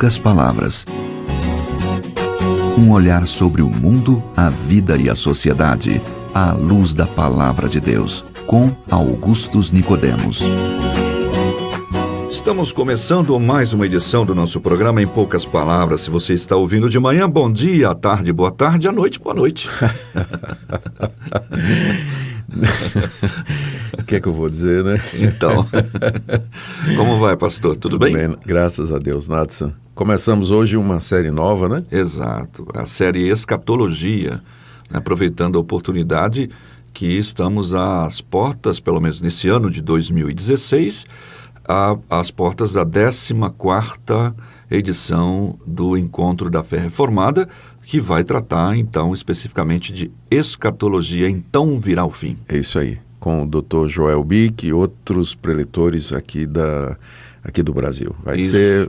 poucas palavras. Um olhar sobre o mundo, a vida e a sociedade, à luz da Palavra de Deus, com Augustus Nicodemos. Estamos começando mais uma edição do nosso programa Em Poucas Palavras. Se você está ouvindo de manhã, bom dia, à tarde, boa tarde, à noite, boa noite. O que é que eu vou dizer, né? Então, como vai, pastor? Tudo bem? Graças a Deus, Nadson. Começamos hoje uma série nova, né? Exato, a série Escatologia, aproveitando a oportunidade que estamos às portas, pelo menos nesse ano de 2016, às portas da 14ª edição do Encontro da Fé Reformada, que vai tratar, então, especificamente de escatologia, então virá o fim. É isso aí, com o Dr. Joel Bick e outros preletores aqui do Brasil.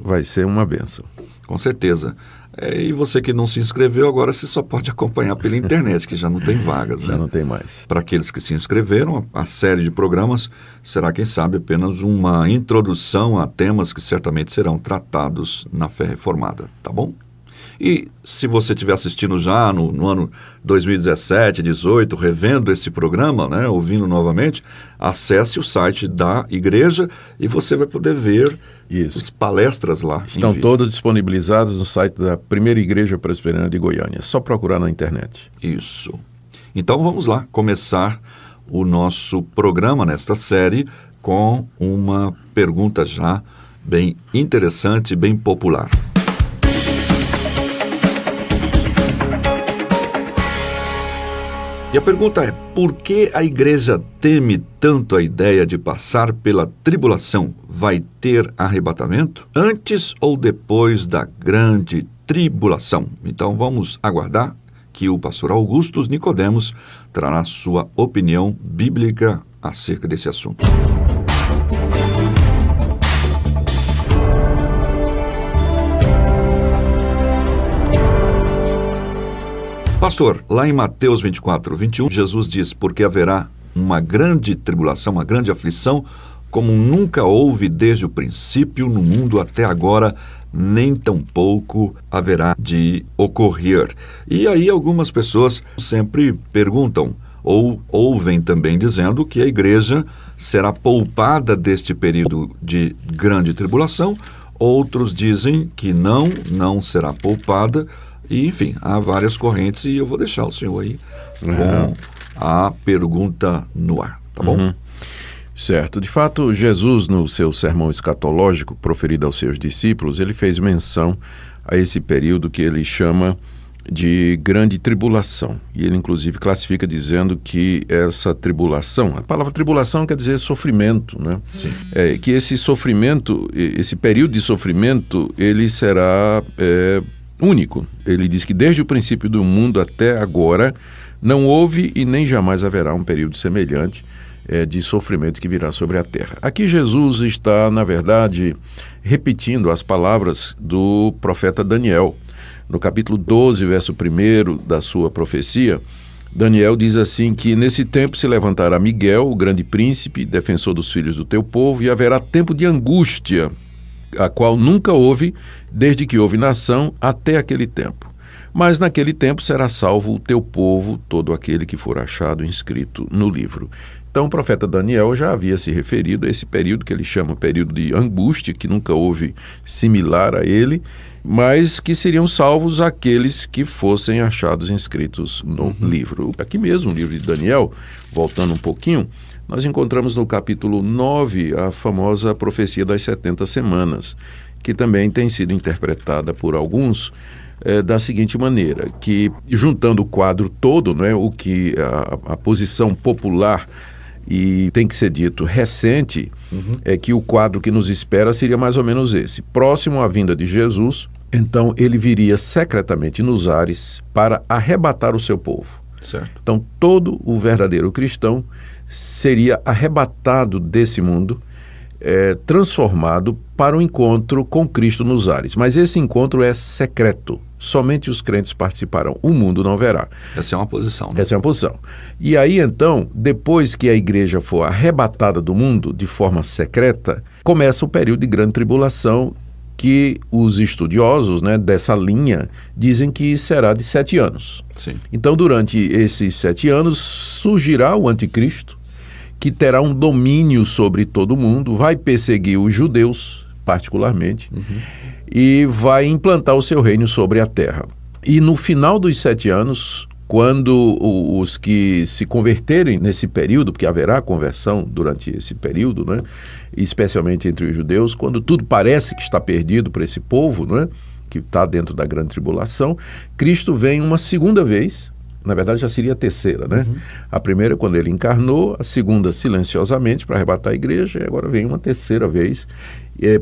Vai ser uma bênção. Com certeza. E você que não se inscreveu, agora você só pode acompanhar pela internet, que já não tem vagas, né? Já não tem mais. Para aqueles que se inscreveram, a série de programas será, quem sabe, apenas uma introdução a temas que certamente serão tratados na Fé Reformada, tá bom? E se você estiver assistindo já no ano 2017, 2018, revendo esse programa, né, ouvindo novamente, acesse o site da igreja e você vai poder ver as palestras lá. Estão todas disponibilizadas no site da Primeira Igreja Presbiteriana de Goiânia. É só procurar na internet. Isso. Então vamos lá começar o nosso programa nesta série com uma pergunta já bem interessante, bem popular. E a pergunta é, por que a igreja teme tanto a ideia de passar pela tribulação? Vai ter arrebatamento? Antes ou depois da grande tribulação? Então vamos aguardar que o pastor Augustus Nicodemos trará sua opinião bíblica acerca desse assunto. Pastor, lá em Mateus 24, 21, Jesus diz, porque haverá uma grande tribulação, uma grande aflição, como nunca houve desde o princípio no mundo até agora, nem tampouco haverá de ocorrer. E aí algumas pessoas sempre perguntam, ou ouvem também dizendo que a igreja será poupada deste período de grande tribulação, outros dizem que não será poupada. E, enfim, há várias correntes e eu vou deixar o senhor aí com a pergunta no ar, tá bom? Certo. De fato, Jesus, no seu sermão escatológico proferido aos seus discípulos, ele fez menção a esse período que ele chama de grande tribulação. E ele, inclusive, classifica dizendo que essa tribulação, a palavra tribulação quer dizer sofrimento, né? Sim. Que esse sofrimento, esse período de sofrimento, ele será único. Ele diz que desde o princípio do mundo até agora não houve e nem jamais haverá um período semelhante de sofrimento que virá sobre a terra. Aqui Jesus está, na verdade, repetindo as palavras do profeta Daniel. No capítulo 12, verso 1 da sua profecia, Daniel diz assim que nesse tempo se levantará Miguel, o grande príncipe, defensor dos filhos do teu povo, e haverá tempo de angústia, a qual nunca houve, desde que houve nação até aquele tempo. Mas naquele tempo será salvo o teu povo, todo aquele que for achado inscrito no livro. Então o profeta Daniel já havia se referido a esse período que ele chama período de angústia, que nunca houve similar a ele, mas que seriam salvos aqueles que fossem achados inscritos no livro. Aqui mesmo, no livro de Daniel, voltando um pouquinho, nós encontramos no capítulo 9 a famosa profecia das 70 semanas, que também tem sido interpretada por alguns da seguinte maneira, que juntando o quadro todo, né, o que a posição popular e tem que ser dito recente, é que o quadro que nos espera seria mais ou menos esse. Próximo à vinda de Jesus, então ele viria secretamente nos ares para arrebatar o seu povo. Certo. Então todo o verdadeiro cristão seria arrebatado desse mundo, transformado para o encontro com Cristo nos ares. Mas esse encontro é secreto. Somente os crentes participarão. O mundo não verá. Essa é uma posição, né? Essa é uma posição. E aí, então, depois que a igreja for arrebatada do mundo de forma secreta, começa o período de grande tribulação que os estudiosos, né, dessa linha dizem que será de 7 anos. Sim. Então, durante esses 7 anos, surgirá o anticristo, que terá um domínio sobre todo mundo, vai perseguir os judeus, particularmente, e vai implantar o seu reino sobre a terra. E no final dos 7 anos, quando os que se converterem nesse período, porque haverá conversão durante esse período, né, especialmente entre os judeus, quando tudo parece que está perdido para esse povo, né, que está dentro da grande tribulação, Cristo vem uma segunda vez. Na verdade, já seria a terceira, né? A primeira, quando ele encarnou, a segunda, silenciosamente, para arrebatar a igreja, e agora vem uma terceira vez,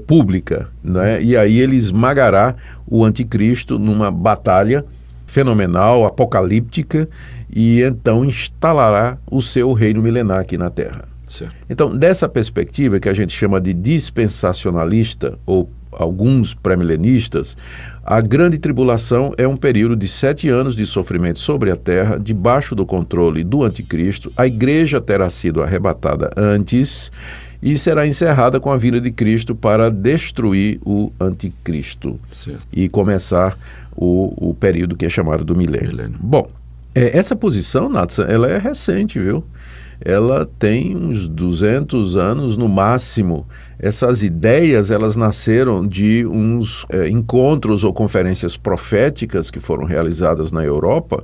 pública, né? E aí ele esmagará o anticristo numa batalha fenomenal, apocalíptica, e então instalará o seu reino milenar aqui na Terra. Certo. Então, dessa perspectiva, que a gente chama de dispensacionalista, ou alguns pré-milenistas, a grande tribulação é um período de 7 anos de sofrimento sobre a terra, debaixo do controle do anticristo. A igreja terá sido arrebatada antes e será encerrada com a vinda de Cristo para destruir o anticristo. Certo. E começar o período que é chamado do milênio. Bom, essa posição, Nathan, ela é recente, viu? Ela tem uns 200 anos no máximo. Essas ideias, elas nasceram de uns encontros ou conferências proféticas que foram realizadas na Europa,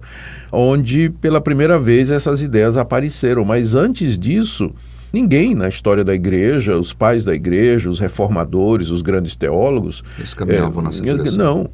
onde pela primeira vez essas ideias apareceram. Mas antes disso, ninguém na história da igreja, os pais da igreja, os reformadores, os grandes teólogos... Eles caminhavam nessa direção. Não.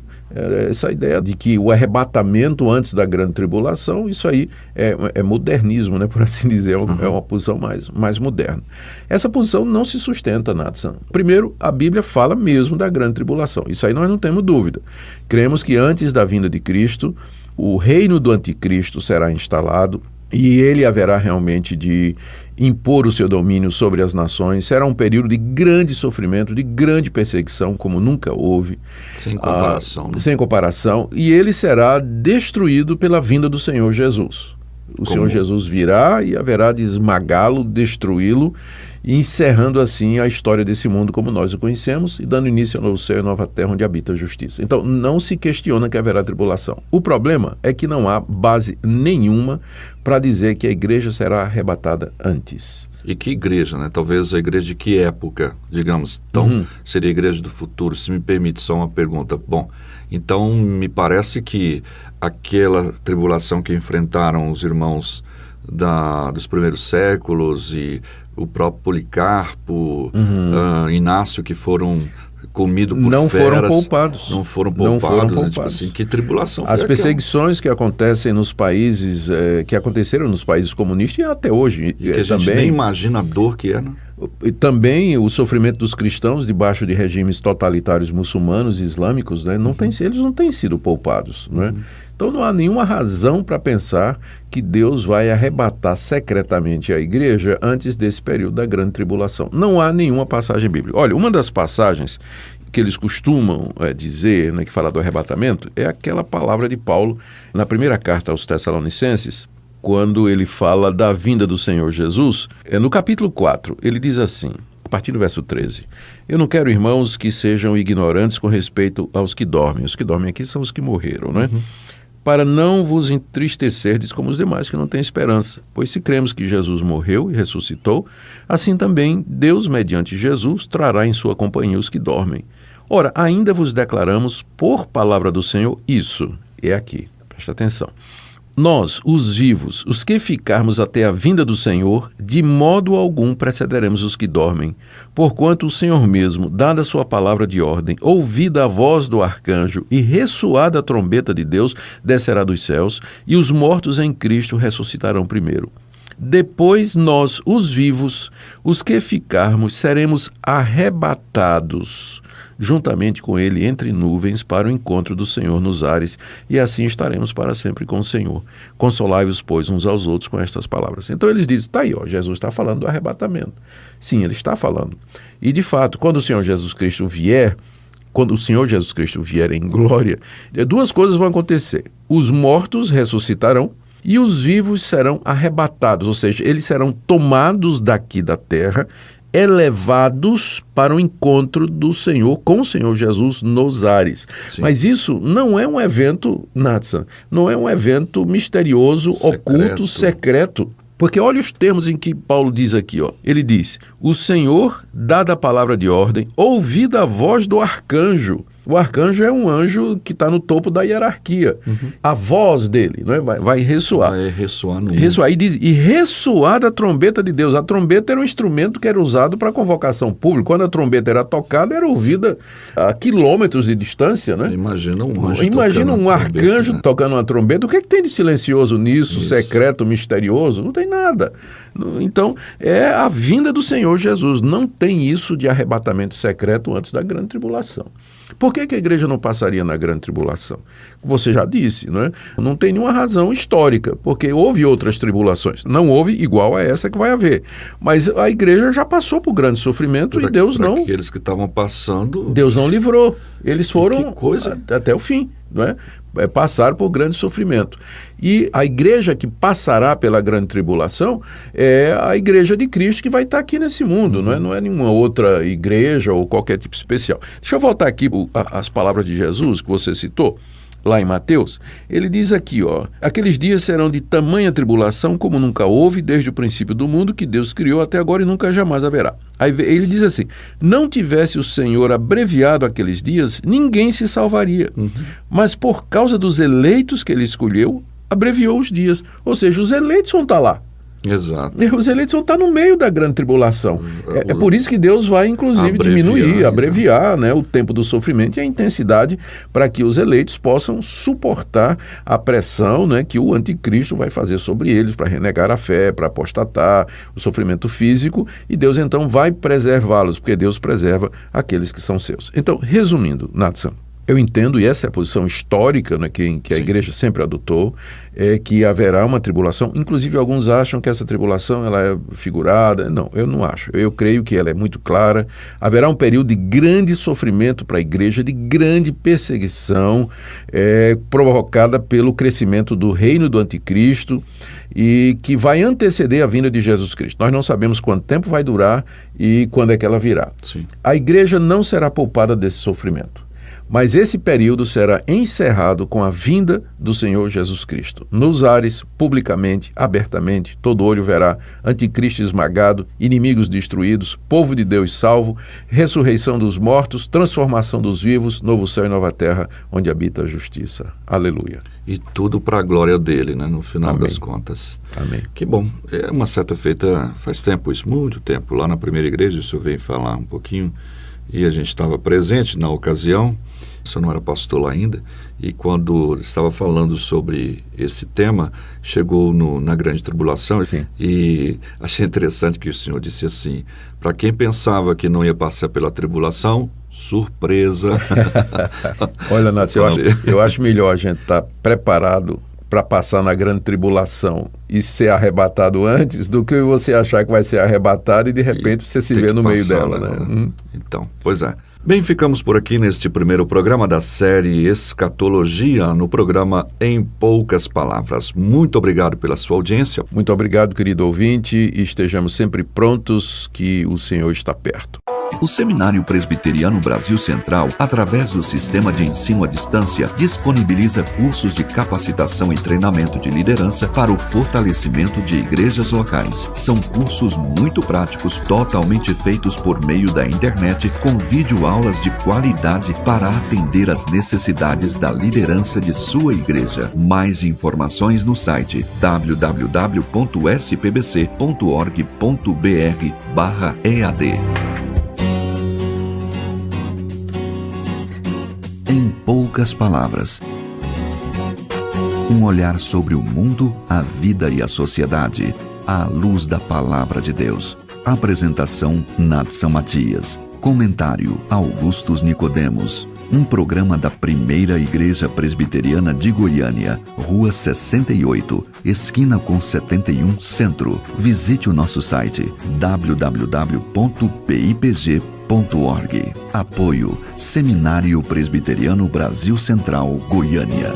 Essa ideia de que o arrebatamento antes da grande tribulação, isso aí é modernismo, né, por assim dizer, é uma posição mais moderna. Essa posição não se sustenta, Nathan. Primeiro, a Bíblia fala mesmo da grande tribulação, isso aí nós não temos dúvida. Cremos que antes da vinda de Cristo, o reino do anticristo será instalado, e ele haverá realmente de impor o seu domínio sobre as nações. Será um período de grande sofrimento, de grande perseguição, como nunca houve. Sem comparação. Sem comparação. E ele será destruído pela vinda do Senhor Jesus. O Senhor Jesus virá e haverá de esmagá-lo, destruí-lo, encerrando assim a história desse mundo como nós o conhecemos e dando início ao novo céu e nova terra onde habita a justiça. Então não se questiona que haverá tribulação. O problema é que não há base nenhuma para dizer que a igreja será arrebatada antes. E que igreja, né? Talvez a igreja de que época, digamos. Então, seria a igreja do futuro. Se me permite só uma pergunta. Bom, então me parece que aquela tribulação que enfrentaram os irmãos dos primeiros séculos e o próprio Policarpo, Inácio, que foram comidos por não feras. Não foram poupados. Né? Tipo assim, que tribulação foi As aquela? Perseguições que acontecem nos países, que aconteceram nos países comunistas e até hoje. E que a gente nem imagina a dor que é, né? E também o sofrimento dos cristãos debaixo de regimes totalitários muçulmanos e islâmicos, né, eles não têm sido poupados. Né? Então não há nenhuma razão para pensar que Deus vai arrebatar secretamente a igreja antes desse período da grande tribulação. Não há nenhuma passagem bíblica. Olha, uma das passagens que eles costumam dizer, né, que fala do arrebatamento, é aquela palavra de Paulo na primeira carta aos Tessalonicenses, quando ele fala da vinda do Senhor Jesus. No capítulo 4, ele diz assim, a partir do verso 13, eu não quero, irmãos, que sejam ignorantes com respeito aos que dormem. Os que dormem aqui são os que morreram, né? Para não vos entristecerdes como os demais que não têm esperança. Pois se cremos que Jesus morreu e ressuscitou, assim também Deus, mediante Jesus, trará em sua companhia os que dormem. Ora, ainda vos declaramos por palavra do Senhor isso. É aqui, presta atenção. Nós, os vivos, os que ficarmos até a vinda do Senhor, de modo algum precederemos os que dormem, porquanto o Senhor mesmo, dada a sua palavra de ordem, ouvida a voz do arcanjo e ressoada a trombeta de Deus, descerá dos céus, e os mortos em Cristo ressuscitarão primeiro. Depois nós, os vivos, os que ficarmos, seremos arrebatados juntamente com ele entre nuvens para o encontro do Senhor nos ares, e assim estaremos para sempre com o Senhor. Consolai-vos, pois, uns aos outros com estas palavras. Então eles dizem, tá aí, ó, Jesus está falando do arrebatamento. Sim, ele está falando. E de fato, quando o Senhor Jesus Cristo vier em glória, duas coisas vão acontecer. Os mortos ressuscitarão e os vivos serão arrebatados, ou seja, eles serão tomados daqui da terra elevados para o encontro do Senhor, com o Senhor Jesus nos ares. Sim. Mas isso não é um evento, Natsan, não é um evento misterioso, oculto, secreto. Porque olha os termos em que Paulo diz aqui, ó. Ele diz: o Senhor, dada a palavra de ordem, ouvida a voz do arcanjo. O arcanjo é um anjo que está no topo da hierarquia. A voz dele, não é? vai ressoar. Vai ressoar no ressoar. E diz, e ressoar da trombeta de Deus. A trombeta era um instrumento que era usado para convocação pública. Quando a trombeta era tocada, era ouvida a quilômetros de distância, né? Imagina um anjo. Imagina um arcanjo, né, tocando uma trombeta. O que tem de silencioso nisso, Isso. secreto, misterioso? Não tem nada. Então, é a vinda do Senhor Jesus. Não tem isso de arrebatamento secreto antes da grande tribulação. Por que a igreja não passaria na grande tribulação? Você já disse, não é? Não tem nenhuma razão histórica, porque houve outras tribulações. Não houve igual a essa que vai haver. Mas a igreja já passou por grande sofrimento e Deus não... Aqueles que estavam passando... Deus não livrou. Eles foram coisa. Até o fim, não é? Passaram por grande sofrimento. E a igreja que passará pela grande tribulação é a igreja de Cristo que vai estar aqui nesse mundo, não é nenhuma outra igreja ou qualquer tipo especial. Deixa eu voltar aqui às palavras de Jesus que você citou, lá em Mateus. Ele diz aqui, ó, aqueles dias serão de tamanha tribulação como nunca houve desde o princípio do mundo que Deus criou até agora e nunca jamais haverá. Aí ele diz assim, não tivesse o Senhor abreviado aqueles dias, ninguém se salvaria. Mas por causa dos eleitos que ele escolheu, abreviou os dias. Ou seja, os eleitos vão estar lá. Exato. Os eleitos vão estar no meio da grande tribulação. É por isso que Deus vai, inclusive, abreviar, né, o tempo do sofrimento e a intensidade para que os eleitos possam suportar a pressão, né, que o anticristo vai fazer sobre eles para renegar a fé, para apostatar, o sofrimento físico, e Deus então vai preservá-los, porque Deus preserva aqueles que são seus. Então, resumindo, Natsan, eu entendo, e essa é a posição histórica, né, que a igreja sempre adotou, é que haverá uma tribulação. Inclusive, alguns acham que essa tribulação ela é figurada. Não, eu não acho. Eu creio que ela é muito clara. Haverá um período de grande sofrimento para a igreja, de grande perseguição, provocada pelo crescimento do reino do anticristo e que vai anteceder a vinda de Jesus Cristo. Nós não sabemos quanto tempo vai durar e quando é que ela virá. Sim. A igreja não será poupada desse sofrimento. Mas esse período será encerrado com a vinda do Senhor Jesus Cristo. Nos ares, publicamente, abertamente, todo olho verá anticristo esmagado, inimigos destruídos, povo de Deus salvo, ressurreição dos mortos, transformação dos vivos, novo céu e nova terra, onde habita a justiça. Aleluia. E tudo para a glória dele, né, no final Amém. das contas. Amém. Que bom. É uma certa feita, faz tempo isso, muito tempo, lá na primeira igreja, o senhor veio falar um pouquinho, e a gente estava presente na ocasião. O senhor não era pastor lá ainda, e quando estava falando sobre esse tema, chegou na grande tribulação. Sim. E achei interessante que o senhor disse assim, para quem pensava que não ia passar pela tribulação, surpresa. Olha, Nath, eu acho melhor a gente estar preparado para passar na grande tribulação e ser arrebatado antes do que você achar que vai ser arrebatado e de repente você se vê no meio dela, né? Então, pois é. Bem, ficamos por aqui neste primeiro programa da série Escatologia, no programa Em Poucas Palavras. Muito obrigado pela sua audiência. Muito obrigado, querido ouvinte, e estejamos sempre prontos, que o Senhor está perto. O Seminário Presbiteriano Brasil Central, através do Sistema de Ensino à Distância, disponibiliza cursos de capacitação e treinamento de liderança para o fortalecimento de igrejas locais. São cursos muito práticos, totalmente feitos por meio da internet, com videoaulas de qualidade para atender às necessidades da liderança de sua igreja. Mais informações no site www.spbc.org.br/EAD. Em poucas palavras, um olhar sobre o mundo, a vida e a sociedade, à luz da Palavra de Deus. Apresentação, Natsan Matias. Comentário, Augustus Nicodemos. Um programa da Primeira Igreja Presbiteriana de Goiânia, Rua 68, esquina com 71, Centro. Visite o nosso site www.pipg.org. Apoio Seminário Presbiteriano Brasil Central, Goiânia.